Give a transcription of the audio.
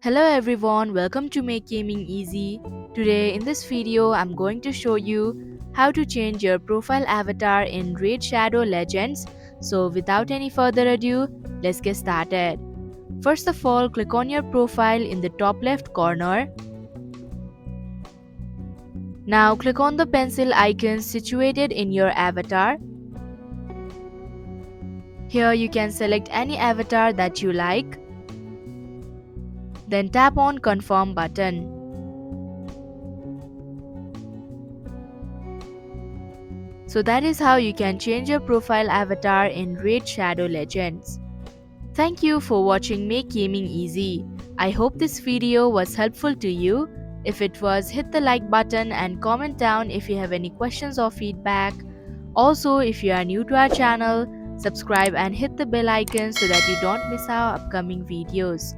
Hello everyone, welcome to Make Gaming Easy. Today in this video I'm going to show you how to change your profile avatar in Raid Shadow Legends. So without any further ado, let's get started. First of all, click on your profile in the top left corner. Now click on the pencil icon situated in your avatar. Here you can select any avatar that you like. Then tap on confirm button. So that is how you can change your profile avatar in Raid Shadow Legends. Thank you for watching Make Gaming Easy. I hope this video was helpful to you. If it was, hit the like button and comment down if you have any questions or feedback. Also, if you are new to our channel, subscribe and hit the bell icon so that you don't miss our upcoming videos.